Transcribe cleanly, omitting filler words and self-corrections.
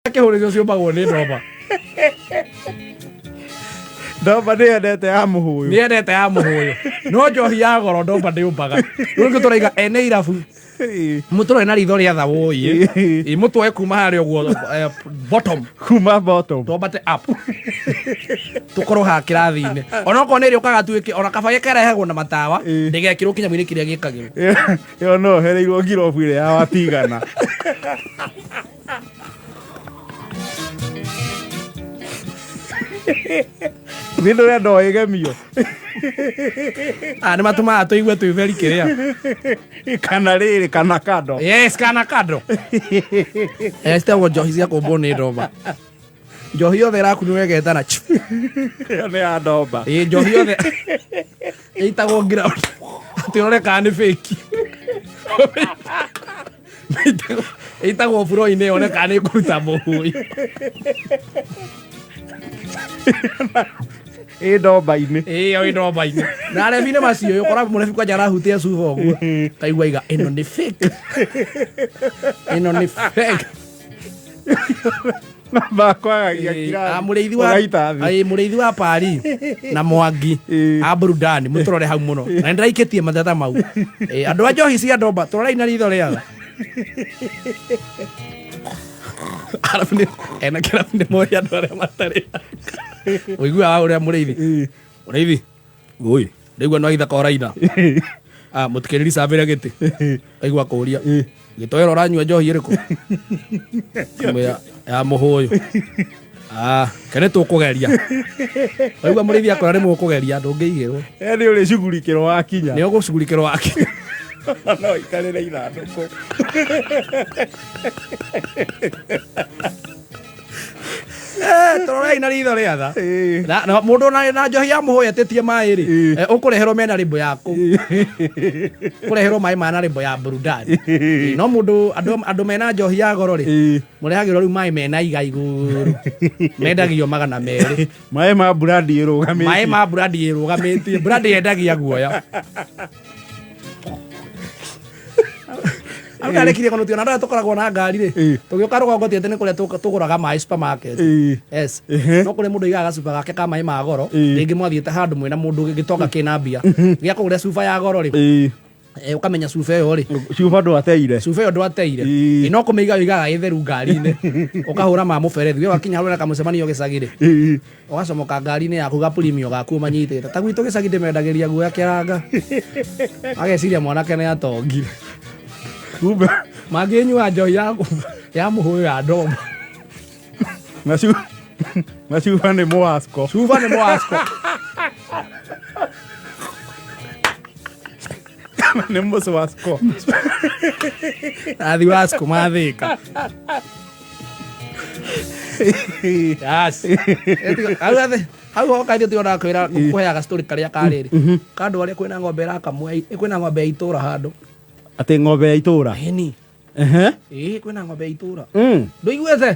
Ake hore cio magwo ni ndomba. Ndomba nĩ endete ya mũhũyũ. Nĩ endete ya mũhũyũ. No njohi ya goro ndomba ndĩũmbaga. Rĩu tũraiga ene irabu. Mũtũrore na ritho rĩa tha woi. Mũtwe kuma harĩa ũguo bottom. Kuma bottom. Ndombate up. Tũkorwo ha kĩrathi-inĩ. Ona okorwo nĩ ĩrĩ ũkaga tuĩke ona kaba gĩkarehagwo na matawa ndĩgekĩrwo kinyamũ-inĩ kĩrĩa gĩkagĩrwo. Yo no hereirwo ngirobu ĩrĩa ya watigana. Nĩ ndũrenda ũĩgemio. Nĩ matũmaga tũigue twĩ very kĩrĩa. Kana rĩrĩ kana kando. Yes, kana kando. Citagwo njohi cia kũmbwo nĩ ndomba. Njohi yothe ĩrakunywo ĩgetana. Ĩyo nĩ ya ndomba. Njohi yothe ĩitagwo ground. Atĩ ũrore kana nĩ fake. Ĩitagwo buro-inĩ yone kana nĩ kũruta mũhũyũ. Ĩ ndomba-inĩ. Ĩ ndomba-inĩ. Na arebi-inĩ macio ũkora mũrebi kwanja arahutia cuba ũguo. Kaigua iga ĩno nĩ fake. Ĩno nĩ fake. Bakwagagia kirathi. Mũrĩithi wa Pari na Mwangi a Burudani mũtũrore hau mũno. Na ndĩraikĩtie mateta mau. Andũ a njohi cia ndomba tũrorei na ritho rĩaga. Arabu ena kĩrabu nĩ moĩ andũ arĩa matarĩ. Ũiguaga ũrĩa mũrĩithi. Mũrĩithi. Oi, ndaigua no ithaka oraina. Mũtikĩrĩri cabĩre gĩtĩ. Aigua kũria. Gĩtoero ũranyua njohi ĩrĩkũ? Ya mũhũyũ. Kene tũkũgeria. Waigua mũrĩithi akora nĩ mũkũgeria ndũngĩigĩrwo. Nĩ ũrĩcugurikĩrwo wakinya. Nĩ ũgũcugurikĩrwo wakinya. No ikarĩre ithandũkũ. Tũrorei na ritho rĩa tha. Mũndũ na njohi ya mũhũyũ etĩtie maĩ rĩ, ũkũreherwo mena rĩmbo yaku. Kũreherwo maĩ mana rĩmbo ya Burudani. No mũndũ andũ mena njohi ya goro rĩ, mũrehagĩrwo rĩu maĩ mena iga igũrũ. Mendagio 200. Maĩ ma Burandi ĩrũgamĩtie. Maĩ ma Burandi ĩrũgamĩtie. Burandi yendagia guoya. Arĩkirie kũnũtio na tũkoragwo na ngari rĩ. Tũgĩũka rũgongo tiete nĩ kũrĩa tũgũraga maĩ supermarket. Yes. No kũrĩ mũndũ igaga cuba gake ka maĩ ma goro. Rĩngĩ mwathiĩte handũ mwĩna mũndũ gĩtonga kĩna mbia. Gĩa kũgũra cuba ya goro rĩ. Ũkamenya cuba ĩyo rĩ. Cuba ndwateire. Cuba ĩyo ndwateire. No kũmĩiga igaga ĩtheru ngari-inĩ. Ũkahũra ma mũberethi. We wakinya harĩa na kamũcemanio gĩcagi rĩ. Ũgacomoka ngari-inĩ yaku ga premium gaku ũmanyitĩte. Ta gwitũ gĩcagi ndĩmendagĩria guoya kĩranga. Ageciria mwanake nĩ atongire. Kumbe mangĩnyua njohi ya mũhũyũ ya ndomba. Na cuba nĩ mũwasko. Cuba nĩ mũwasko. Nĩ mũcwasko. Athi wasko mathĩka. Yes. Hau hoka ithuĩ tũrona kwĩra kũheaga story karĩa karĩrĩ. Kandũ arĩa kwĩna ng'ombe ĩrakamwo, kwĩna ng'ombe ya itũra handũ. Atĩ ng'ombe ya itũra. Ĩni. Kwĩna ng'ombe ya itũra. Ndũiguĩte?